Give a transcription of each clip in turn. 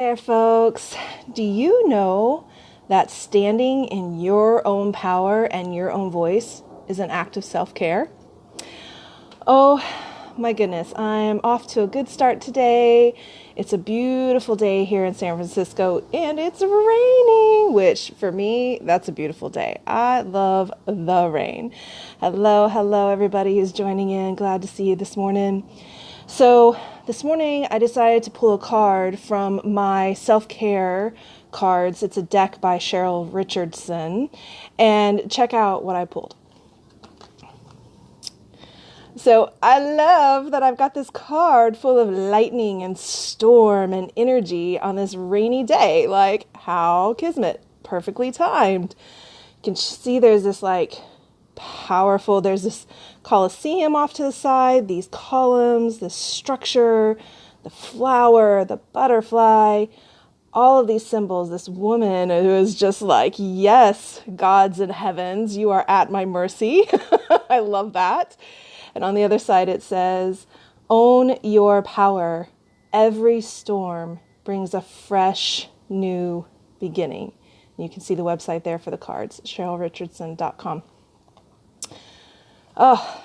There, folks. Do you know that standing in your own power and your own voice is an act of self-care? Oh, my goodness. I'm off to a good start today. It's a beautiful day here in San Francisco, and it's raining, which for me, that's a beautiful day. I love the rain. Hello, everybody who's joining in. Glad to see you this morning. So this morning I decided to pull a card from my self-care cards. It's a deck by Cheryl Richardson, and check out what I pulled. So I love that I've got this card full of lightning and storm and energy on this rainy day. Like, how kismet, perfectly timed. You can see there's this powerful, there's this Colosseum off to the side, these columns, this structure, the flower, the butterfly, all of these symbols, this woman who is just like, yes, gods and heavens, you are at my mercy. I love that. And on the other side it says, own your power. Every storm brings a fresh new beginning. And you can see the website there for the cards, CherylRichardson.com. Oh,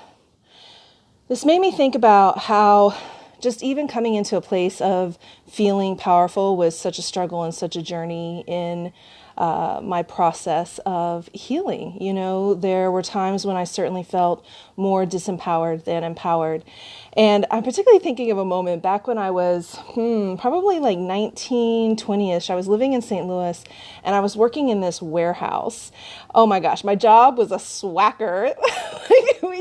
this made me think about how just even coming into a place of feeling powerful was such a struggle and such a journey in my process of healing. You know, there were times when I certainly felt more disempowered than empowered. And I'm particularly thinking of a moment back when I was probably like 19, 20-ish. I was living in St. Louis and I was working in this warehouse. Oh my gosh, my job was a swacker. Who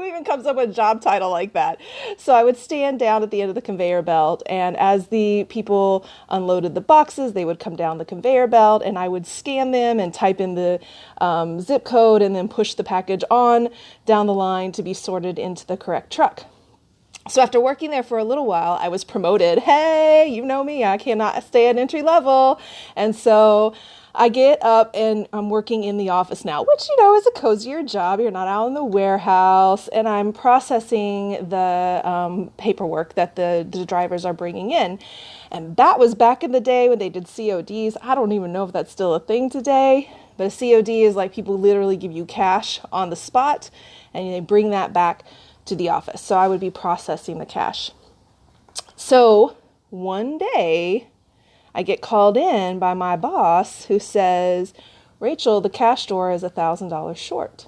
even comes up with a job title like that? So I would stand down at the end of the conveyor belt, and as the people unloaded the boxes, they would come down the conveyor belt and I would scan them and type in the zip code and then push the package on down the line to be sorted into the correct truck. So after working there for a little while, I was promoted. Hey, you know me, I cannot stay at entry level. And so I get up and I'm working in the office now, which, you know, is a cozier job. You're not out in the warehouse. And I'm processing the paperwork that the drivers are bringing in. And that was back in the day when they did CODs. I don't even know if that's still a thing today. But a COD is like people literally give you cash on the spot and they bring that back to the office. So I would be processing the cash. So one day I get called in by my boss who says, Rachel, the cash drawer is $1,000 short.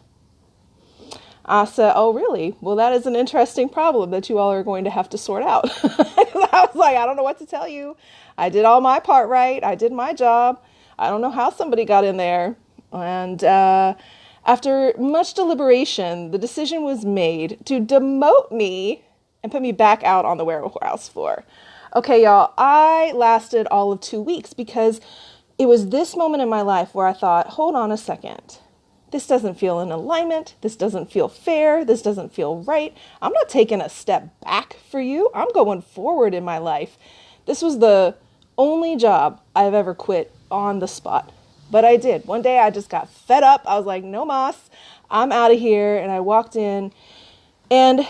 I said, oh, really? Well, that is an interesting problem that you all are going to have to sort out. I was like, I don't know what to tell you. I did all my part right. I did my job. I don't know how somebody got in there. And after much deliberation, the decision was made to demote me and put me back out on the warehouse floor. Okay, y'all, I lasted all of 2 weeks because it was this moment in my life where I thought, hold on a second. This doesn't feel in alignment. This doesn't feel fair. This doesn't feel right. I'm not taking a step back for you. I'm going forward in my life. This was the only job I've ever quit on the spot. But I did. One day I just got fed up. I was like, no mas, I'm out of here. And I walked in, and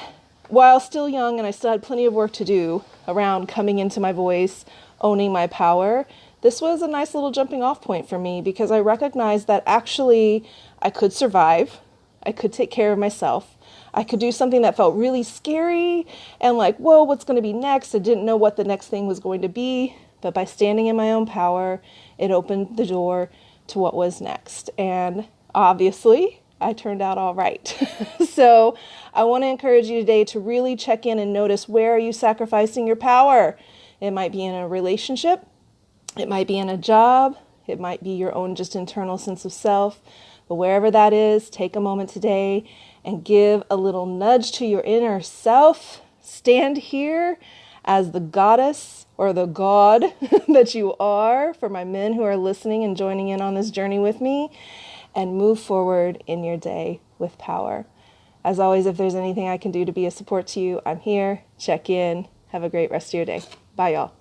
while still young and I still had plenty of work to do around coming into my voice, owning my power, this was a nice little jumping off point for me because I recognized that actually I could survive. I could take care of myself. I could do something that felt really scary and like, whoa, what's going to be next? I didn't know what the next thing was going to be. But by standing in my own power, it opened the door to what was next. And obviously, I turned out all right. So I want to encourage you today to really check in and notice, where are you sacrificing your power? It might be in a relationship. It might be in a job. It might be your own just internal sense of self. But wherever that is, take a moment today and give a little nudge to your inner self. Stand here as the goddess or the god that you are, for my men who are listening and joining in on this journey with me, and move forward in your day with power. As always, if there's anything I can do to be a support to you, I'm here. Check in. Have a great rest of your day. Bye, y'all.